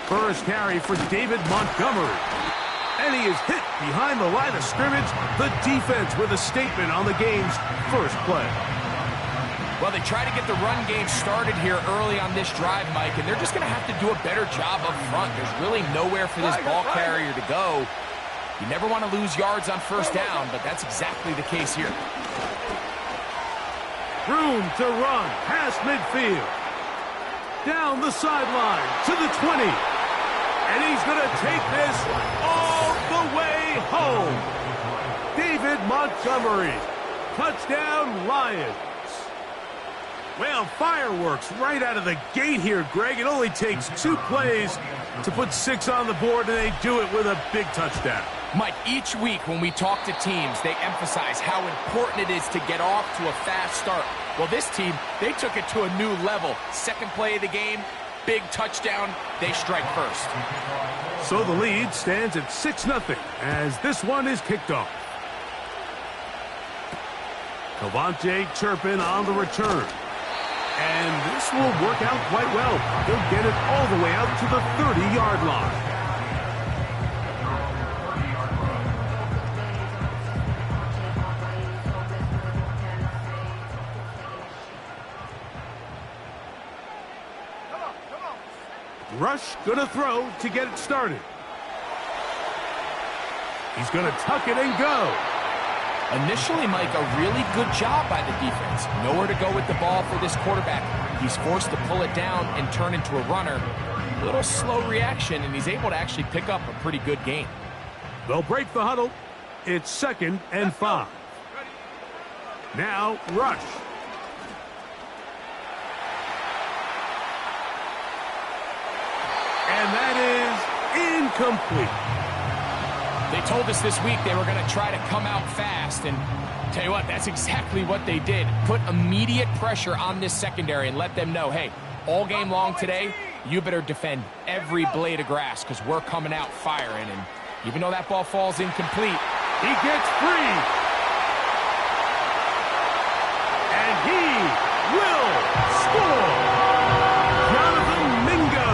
First carry for David Montgomery. And he is hit behind the line of scrimmage. The defense with a statement on the game's first play. Well, they try to get the run game started here early on this drive, Mike, and they're just going to have to do a better job up front. There's really nowhere for this ball carrier to go. You never want to lose yards on first down, but that's exactly the case here. Room to run past midfield. Down the sideline to the 20. And he's going to take this all the way home. David Montgomery. Touchdown, Lions. Well, fireworks right out of the gate here, Greg. It only takes 2 plays to put 6 on the board, and they do it with a big touchdown. Mike, each week when we talk to teams, they emphasize how important it is to get off to a fast start. Well, this team, they took it to a new level. Second play of the game, big touchdown, they strike first. So the lead stands at 6-0 as this one is kicked off. Cavante Turpin on the return. And this will work out quite well. He'll get it all the way out to the 30-yard line. Rush gonna throw to get it started. He's gonna tuck it and go. Initially, Mike, a really good job by the defense. Nowhere to go with the ball for this quarterback. He's forced to pull it down and turn into a runner. A little slow reaction, and he's able to actually pick up a pretty good gain. They'll break the huddle. It's 2nd and 5. Now, Rush. And that is incomplete. They told us this week they were going to try to come out fast, and tell you what, that's exactly what they did. Put immediate pressure on this secondary and let them know, hey, all game long today, you better defend every blade of grass because we're coming out firing. And even though that ball falls incomplete, he gets free. And he will score. Jonathan Mingo.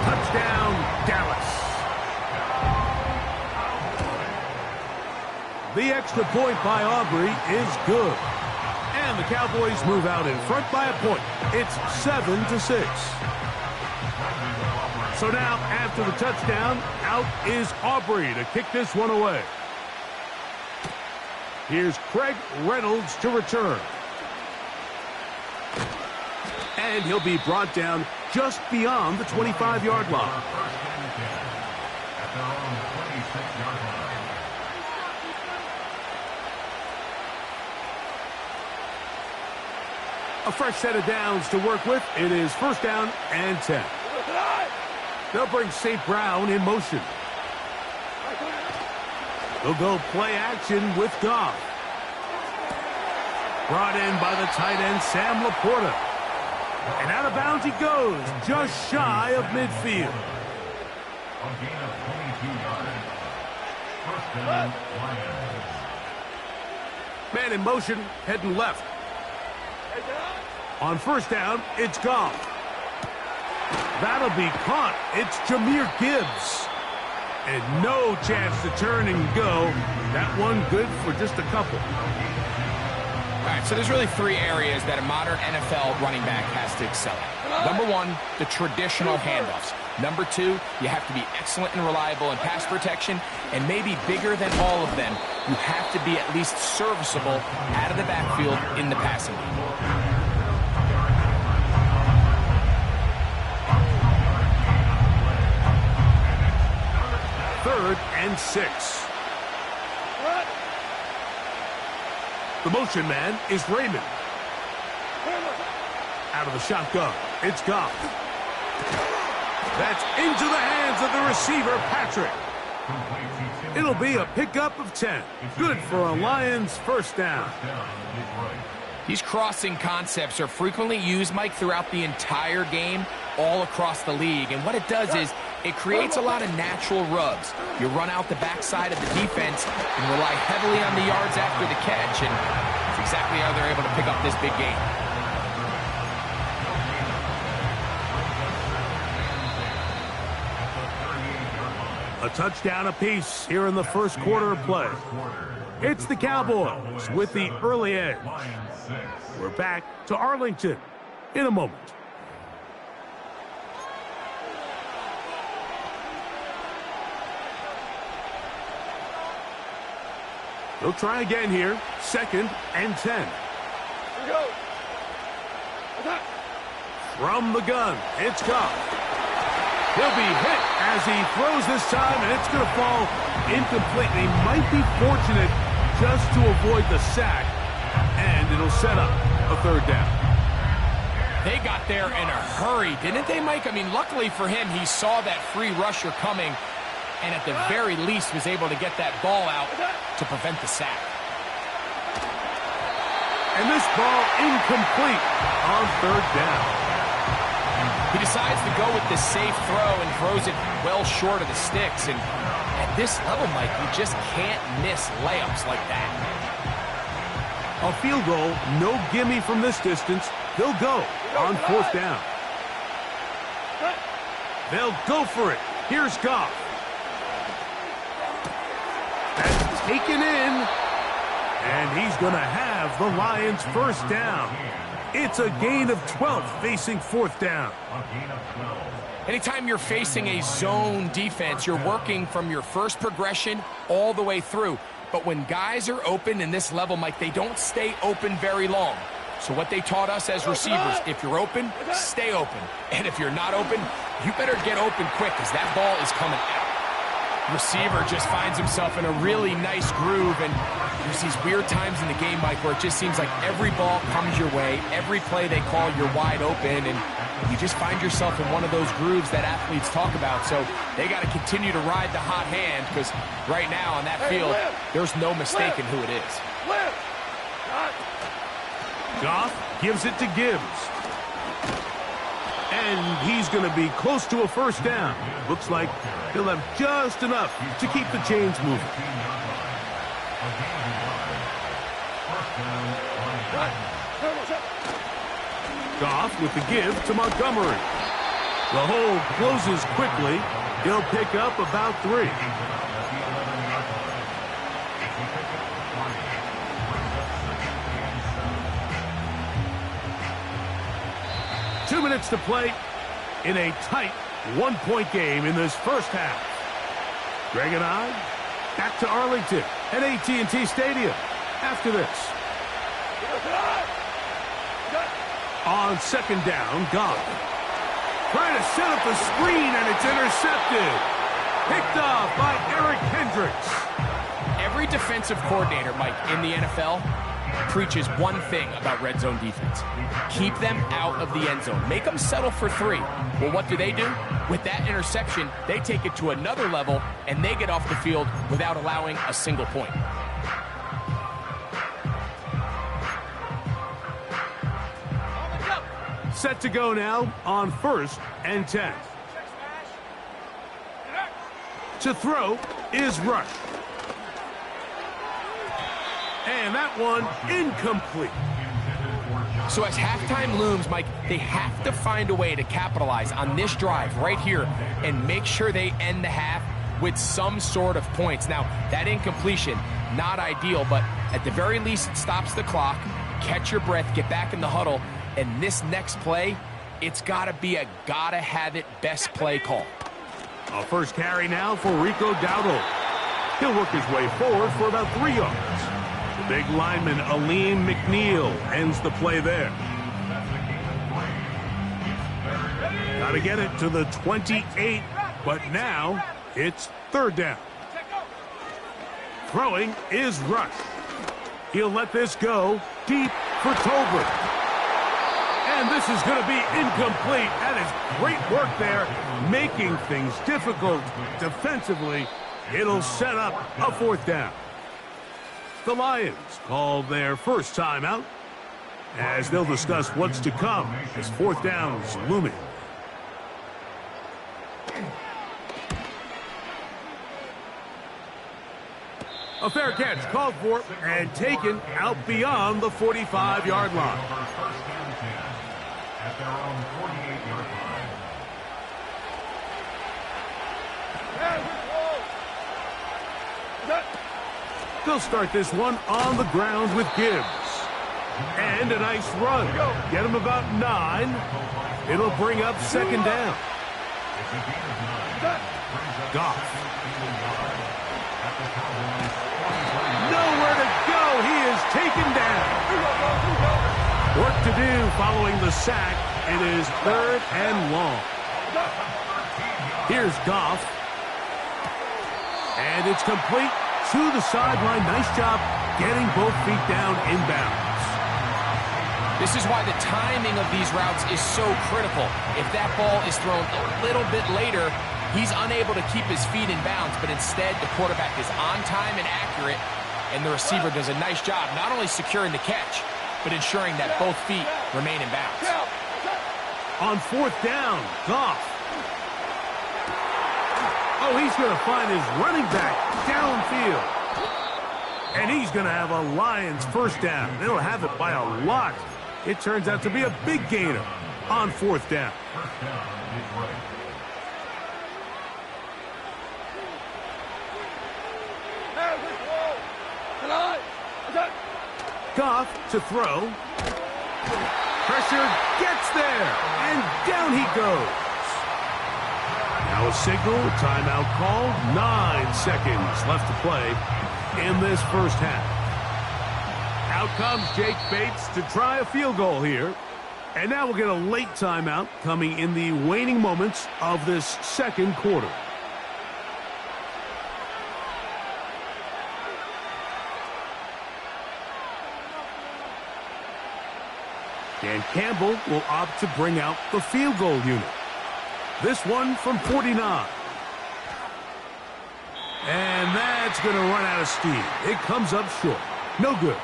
Touchdown, Dallas. The extra point by Aubrey is good. And the Cowboys move out in front by a point. It's 7-6. So now, after the touchdown, out is Aubrey to kick this one away. Here's Craig Reynolds to return. And he'll be brought down just beyond the 25-yard line. A fresh set of downs to work with. It is 1st down and 10. They'll bring St. Brown in motion. They'll go play action with Goff. Brought in by the tight end, Sam Laporta. And out of bounds he goes, just shy of midfield. A gain of 22 yards. 1st down, Lions. Man in motion, heading left. On 1st down, it's Goff. That'll be caught. It's Jahmyr Gibbs. And no chance to turn and go. That one good for just a couple. All right, so there's really 3 areas that a modern NFL running back has to excel at. Number 1, the traditional handoffs. Number 2, you have to be excellent and reliable in pass protection. And maybe bigger than all of them, you have to be at least serviceable out of the backfield in the passing game. 3rd and 6. The motion man is Raymond. Out of the shotgun, it's Goff. That's into the hands of the receiver, Patrick. It'll be a pickup of 10. Good for a Lions 1st down. These crossing concepts are frequently used, Mike, throughout the entire game, all across the league. And what it does is it creates a lot of natural rubs. You run out the backside of the defense and rely heavily on the yards after the catch, and that's exactly how they're able to pick up this big game. A touchdown apiece here in the first quarter of play. It's the Cowboys with the early edge. We're back to Arlington in a moment. They'll try again here. 2nd and 10. Here we go. From the gun, it's Goff. He'll be hit as he throws this time, and it's going to fall incomplete. He might be fortunate just to avoid the sack, and it'll set up a 3rd down. They got there in a hurry, didn't they, Mike? I mean, luckily for him, he saw that free rusher coming, and at the very least was able to get that ball out to prevent the sack. And this ball incomplete on 3rd down. He decides to go with the safe throw and throws it well short of the sticks. And at this level, Mike, you just can't miss layups like that. A field goal, no gimme from this distance. They'll go on 4th down. They'll go for it. Here's Goff. That's taken in. And he's going to have the Lions' 1st down. It's a gain of 12 facing 4th down. Anytime you're facing a zone defense, you're working from your first progression all the way through. But when guys are open in this level, Mike, they don't stay open very long. So what they taught us as receivers, if you're open, stay open. And if you're not open, you better get open quick because that ball is coming out. Receiver just finds himself in a really nice groove, and there's these weird times in the game, Mike, where it just seems like every ball comes your way, every play they call, you're wide open, and you just find yourself in one of those grooves that athletes talk about. So they got to continue to ride the hot hand, because right now on that field, there's no mistaking who it is. Goff gives it to Gibbs. And he's going to be close to a 1st down. Looks like he'll have just enough to keep the chains moving. Goff with the give to Montgomery. The hold closes quickly. He'll pick up about 3. Two minutes to play in a tight 1-point game in this first half. Greg and I back to Arlington at AT&T Stadium after this. On 2nd down, Goff trying to set up the screen, and it's intercepted. Picked off by Eric Hendricks. Every defensive coordinator, Mike, in the NFL preaches one thing about red zone defense. Keep them out of the end zone. Make them settle for 3. Well, what do? With that interception, they take it to another level, and they get off the field without allowing a single point. Set to go now on 1st and 10. To throw is Rush. And that one incomplete. So as halftime looms, Mike, they have to find a way to capitalize on this drive right here and make sure they end the half with some sort of points. Now, that incompletion, not ideal, but at the very least, it stops the clock. Catch your breath, get back in the huddle, and this next play, it's got to be a gotta-have-it best play call. A first carry now for Rico Dowdle. He'll work his way forward for about 3 yards. The big lineman, Aleem McNeil, ends the play there. Got to get it to the 28, but now it's 3rd down. Throwing is Rush. He'll let this go deep for Tolbert. And this is going to be incomplete. That is great work there, making things difficult defensively. It'll set up a 4th down. The Lions call their first timeout as they'll discuss what's to come as 4th down's looming. A fair catch called for and taken out beyond the 45-yard line. At their own 48-yard line. They'll start this one on the ground with Gibbs. And a nice run. Get him about 9. It'll bring up second down. Goff. Nowhere to go. He is taken down. Work to do following the sack. It is 3rd and long. Here's Goff. And it's complete to the sideline. Nice job getting both feet down inbounds. This is why the timing of these routes is so critical. If that ball is thrown a little bit later, he's unable to keep his feet in bounds, but instead the quarterback is on time and accurate, and the receiver does a nice job not only securing the catch, but ensuring that both feet remain in bounds. On 4th down, Goff. Oh, he's going to find his running back downfield. And he's going to have a Lions first down. They'll have it by a lot. It turns out to be a big gainer on 4th down. Goff to throw. Pressure gets there, and down he goes. Now a signal, timeout called. 9 seconds left to play in this first half. Out comes Jake Bates to try a field goal here. And now we'll get a late timeout coming in the waning moments of this second quarter. Dan Campbell will opt to bring out the field goal unit. This one from 49. And that's going to run out of steam. It comes up short. No good.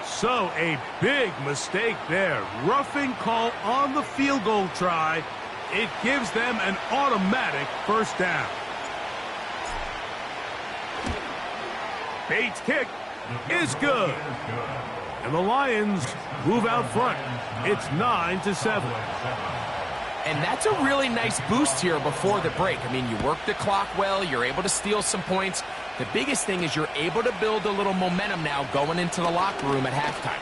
So a big mistake there. Roughing call on the field goal try. It gives them an automatic first down. Bates' kick is good. And the Lions move out front. It's 9-7. And that's a really nice boost here before the break. I mean, you work the clock well. You're able to steal some points. The biggest thing is you're able to build a little momentum now going into the locker room at halftime.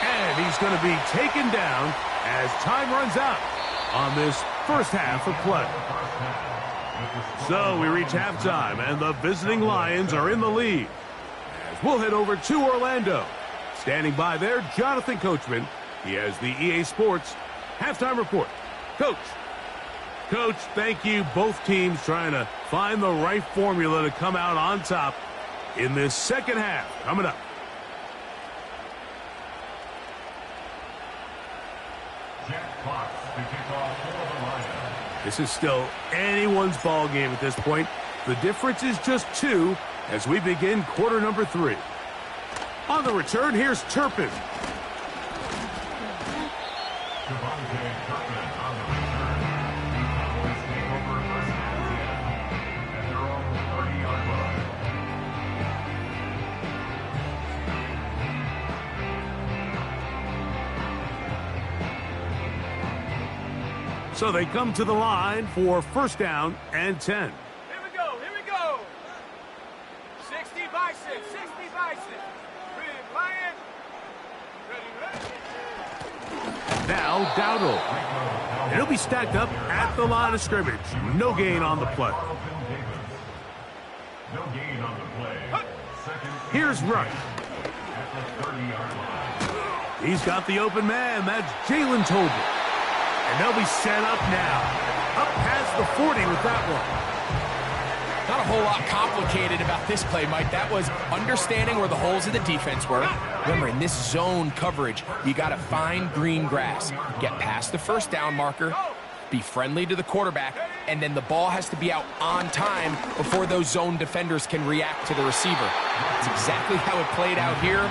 And he's going to be taken down as time runs out on this first half of play. So we reach halftime, and the visiting Lions are in the lead. As we'll head over to Orlando. Standing by there, Jonathan Coachman. He has the EA Sports halftime report. Coach, thank you. Both teams trying to find the right formula to come out on top in this second half. Coming up. This is still anyone's ball game at this point. The difference is just 2 as we begin quarter number 3. On the return, here's Turpin. So they come to the line for first down and 10. Here we go. 60 by 6, 60 by 6. Ready, Lion. Ready. Now Dowdle. And he'll be stacked up at the line of scrimmage. No gain on the play. Here's Rush. He's got the open man. That's Jalen Tolbert. And they'll be set up now. Up past the 40 with that one. Not a whole lot complicated about this play, Mike. That was understanding where the holes of the defense were. Remember, in this zone coverage, you got to find green grass. Get past the first down marker, be friendly to the quarterback, and then the ball has to be out on time before those zone defenders can react to the receiver. It's exactly how it played out here.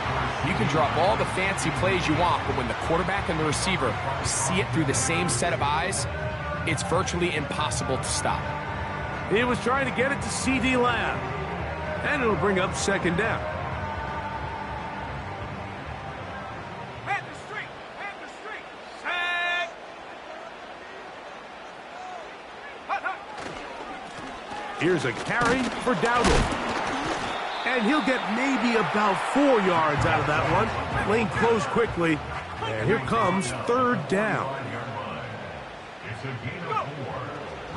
You can drop all the fancy plays you want, but when the quarterback and the receiver see it through the same set of eyes, it's virtually impossible to stop. He was trying to get it to C.D. Lamb. And it'll bring up second down. Head the street. Sack. Here's a carry for Dowdle. And he'll get maybe about 4 yards out of that one. Lane closed quickly. And here comes third down.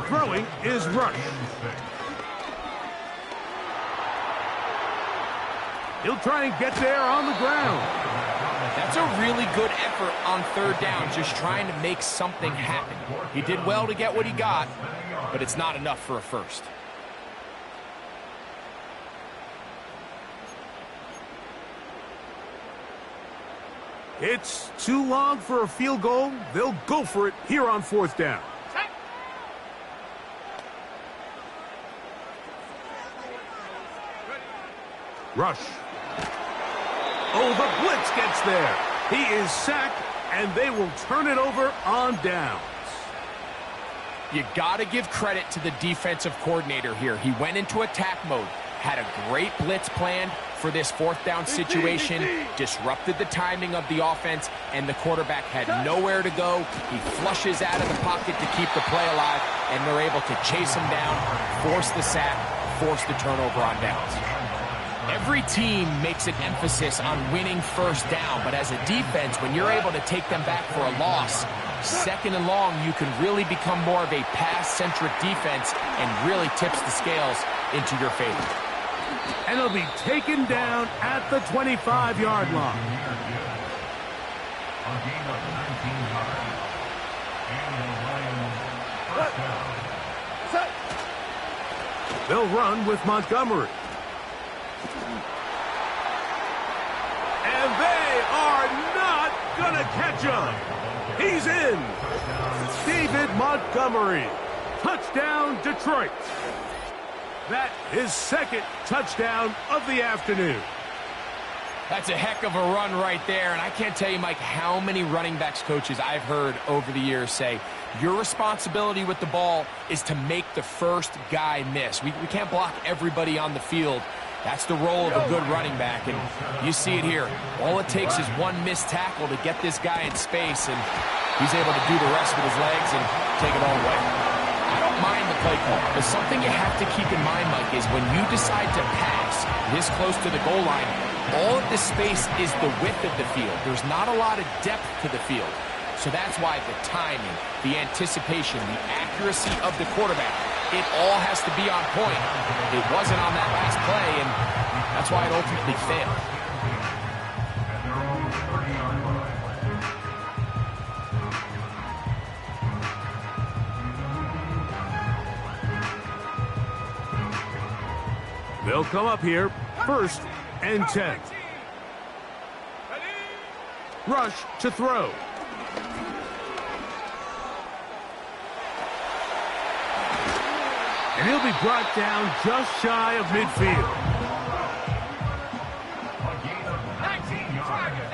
Throwing is Rush. He'll try and get there on the ground. That's a really good effort on third down, just trying to make something happen. He did well to get what he got, but it's not enough for a first. It's too long for a field goal. They'll go for it here on fourth down. Rush. Oh, the blitz gets there. He is sacked, and they will turn it over on downs. You got to give credit to the defensive coordinator here. He went into attack mode, had a great blitz planned for this fourth down situation, disrupted the timing of the offense, and the quarterback had nowhere to go. He flushes out of the pocket to keep the play alive, and they're able to chase him down, force the sack, force the turnover on downs. Every team makes an emphasis on winning first down, but as a defense, when you're able to take them back for a loss, second and long, you can really become more of a pass-centric defense and really tips the scales into your favor. And he'll be taken down at the 25-yard line. A gain of 19 yards. And the Lions first down. They'll run with Montgomery. And they are not going to catch him. He's in. David Montgomery. Touchdown, Detroit. That is second touchdown of the afternoon. That's a heck of a run right there, and I can't tell you, Mike, how many running backs coaches I've heard over the years say, your responsibility with the ball is to make the first guy miss. We can't block everybody on the field. That's the role of a good running back, and you see it here. All it takes is one missed tackle to get this guy in space, and he's able to do the rest with his legs and take it all away. I don't mind the play call, but something you have to keep in mind, Mike, is when you decide to pass this close to the goal line, all of the space is the width of the field. There's not a lot of depth to the field. So that's why the timing, the anticipation, the accuracy of the quarterback, it all has to be on point. It wasn't on that last play, and that's why it ultimately failed. They'll come up here, first and 10. Rush to throw. And he'll be brought down just shy of midfield. 19 Tiger.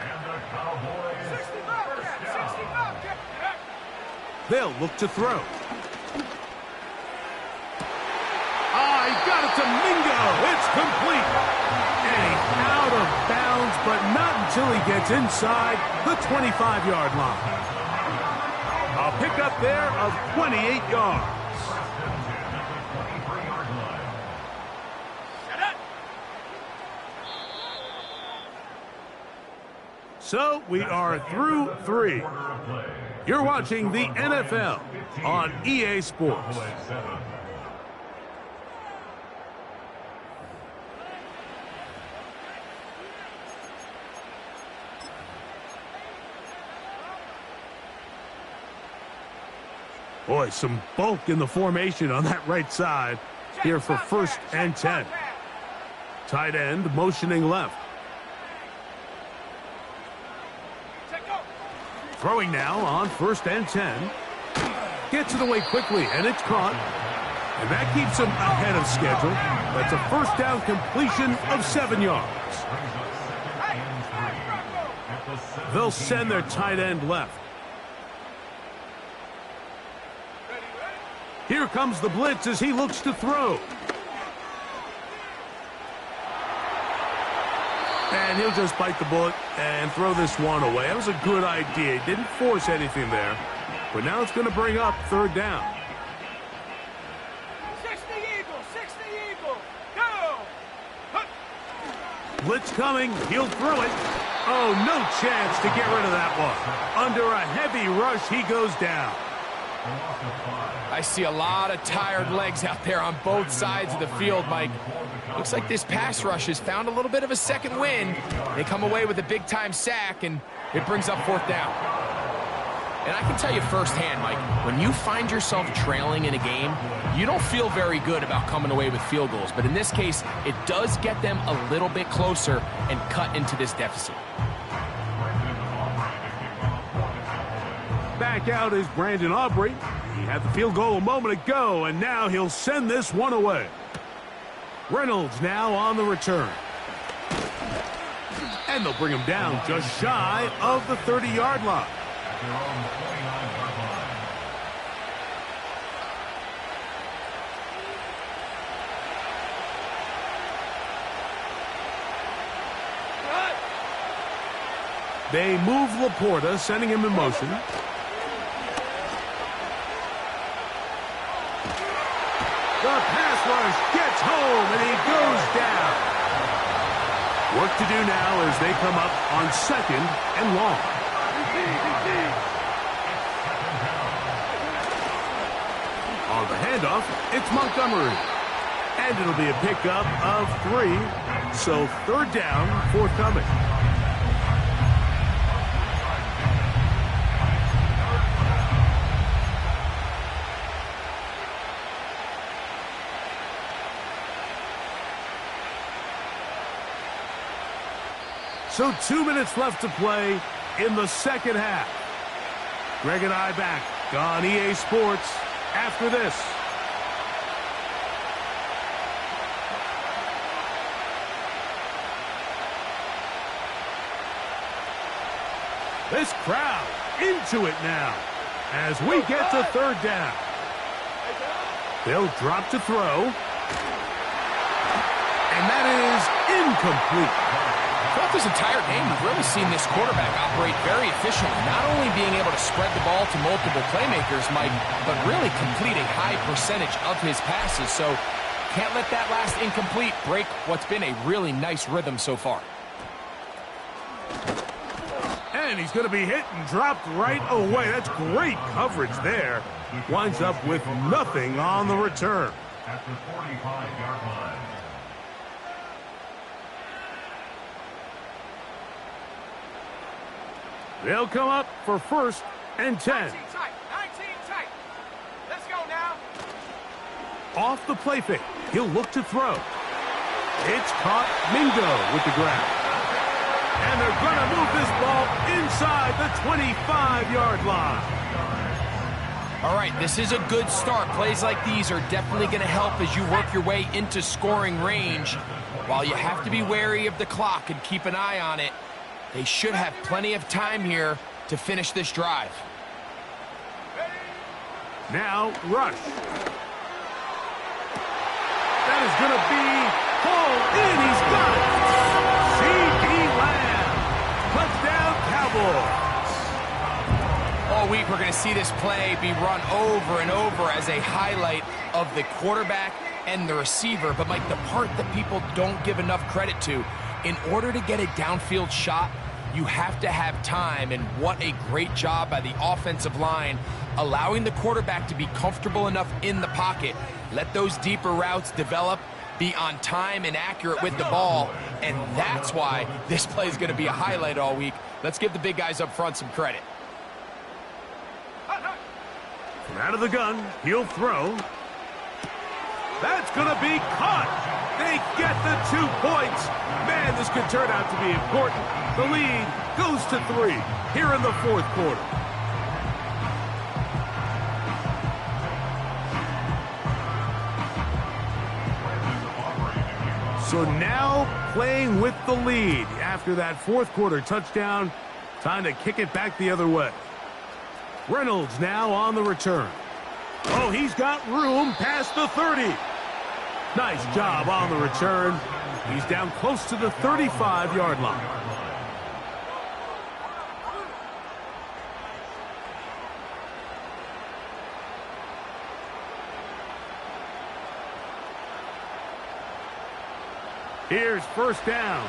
And the Cowboys 65. They'll look to throw. He got it to Mingo. It's complete. And he's out of bounds, but not until he gets inside the 25-yard line. A pickup there of 28 yards. So we are through 3. You're watching the NFL on EA Sports. Boy, some bulk in the formation on that right side here for first and 10. Tight end motioning left. Throwing now on first and 10. Gets it away quickly, and it's caught. And that keeps him ahead of schedule. That's a first down completion of 7 yards. They'll send their tight end left. Here comes the blitz as he looks to throw. And he'll just bite the bullet and throw this one away. That was a good idea. He didn't force anything there. But now it's going to bring up third down. 60 Eagle. Go. Blitz coming. He'll throw it. Oh, no chance to get rid of that one. Under a heavy rush, he goes down. I see a lot of tired legs out there on both sides of the field, Mike. Looks like this pass rush has found a little bit of a second wind. They come away with a big-time sack, and it brings up fourth down. And I can tell you firsthand, Mike, when you find yourself trailing in a game, you don't feel very good about coming away with field goals. But in this case, it does get them a little bit closer and cut into this deficit. Back out is Brandon Aubrey. He had the field goal a moment ago, and now he'll send this one away. Reynolds now on the return. And they'll bring him down just shy of the 30-yard line. They move Laporta, sending him in motion. The pass rush gets home, and he goes down. Work to do now as they come up on 2nd and long. On the handoff, it's Montgomery. And it'll be a pickup of 3, so 3rd down, forthcoming. So 2 minutes left to play in the second half. Greg and I back on EA Sports after this. This crowd into it now as we get to 3rd down. They'll drop to throw. And that is incomplete. Throughout this entire game, we've really seen this quarterback operate very efficiently, not only being able to spread the ball to multiple playmakers, Mike, but really complete a high percentage of his passes. So can't let that last incomplete break what's been a really nice rhythm so far. And he's going to be hit and dropped right away. That's great coverage there. Winds up with nothing on the return. At the 45-yard line. They'll come up for 1st and 10. 19 tight. 19 tight. Let's go now. Off the play fake, he'll look to throw. It's caught. Mingo with the grab. And they're going to move this ball inside the 25-yard line. All right, this is a good start. Plays like these are definitely going to help as you work your way into scoring range. While you have to be wary of the clock and keep an eye on it, they should have plenty of time here to finish this drive. Now, rush. That is going to be pulled in. He's got it. C.D. Lamb. Touchdown, Cowboys. All week, we're going to see this play be run over and over as a highlight of the quarterback and the receiver. But, Mike, the part that people don't give enough credit to, in order to get a downfield shot, you have to have time, and what a great job by the offensive line, allowing the quarterback to be comfortable enough in the pocket, let those deeper routes develop, be on time and accurate with the ball, and that's why this play is going to be a highlight all week. Let's give the big guys up front some credit. From out of the gun, he'll throw. That's going to be caught. They get the 2 points. Man, this could turn out to be important. The lead goes to 3 here in the 4th quarter. So now playing with the lead after that 4th quarter touchdown. Time to kick it back the other way. Reynolds now on the return. Oh, he's got room past the 30. Nice job on the return. He's down close to the 35-yard line. Here's 1st down.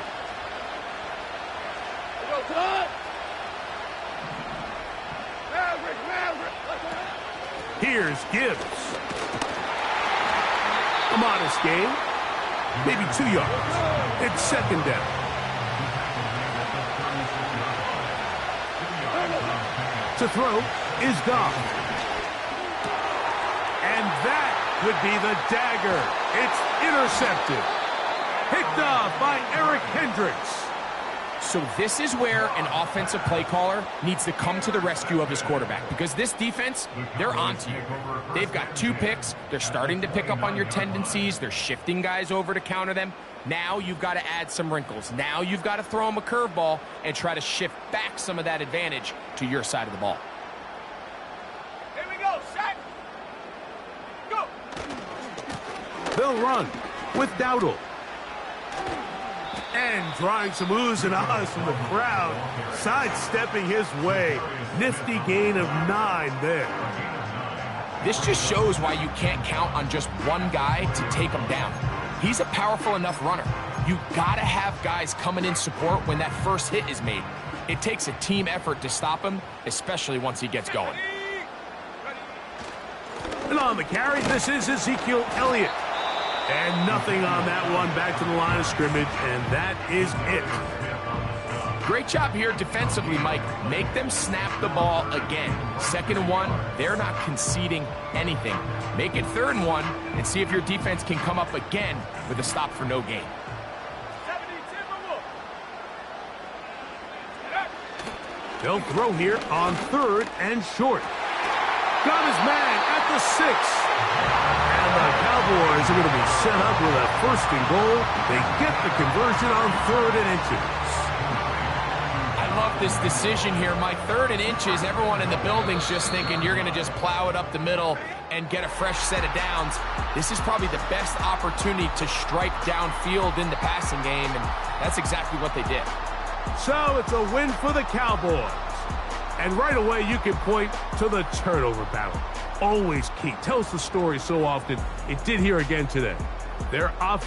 Here's Gibbs. A modest gain. Maybe 2 yards. It's second down. To throw is Goff. And that would be the dagger. It's intercepted. Picked off by Eric Hendricks. So this is where an offensive play caller needs to come to the rescue of his quarterback, because this defense, they're onto you. They've got 2 picks. They're starting to pick up on your tendencies. They're shifting guys over to counter them. Now you've got to add some wrinkles. Now you've got to throw them a curveball and try to shift back some of that advantage to your side of the ball. Here we go, set. Go. They'll run with Dowdle. And drawing some oohs and ahs from the crowd, sidestepping his way. Nifty gain of 9 there. This just shows why you can't count on just one guy to take him down. He's a powerful enough runner. You gotta have guys coming in support when that first hit is made. It takes a team effort to stop him, especially once he gets going. And on the carry, this is Ezekiel Elliott. And nothing on that one, back to the line of scrimmage, and that is it. Great job here defensively, Mike. Make them snap the ball again. 2nd and 1, they're not conceding anything. Make it 3rd and 1, and see if your defense can come up again with a stop for no gain. 70 Timberwolves. They'll throw here on 3rd and short. Got his man at the 6. And the Cowboys are going to be set up with a 1st and goal. They get the conversion on 3rd and inches. I love this decision here, Mike. 3rd and inches, everyone in the building's just thinking you're going to just plow it up the middle and get a fresh set of downs. This is probably the best opportunity to strike downfield in the passing game, and that's exactly what they did. So it's a win for the Cowboys. And right away, you can point to the turnover battle. Always key. Tells the story so often. It did here again today. Their offense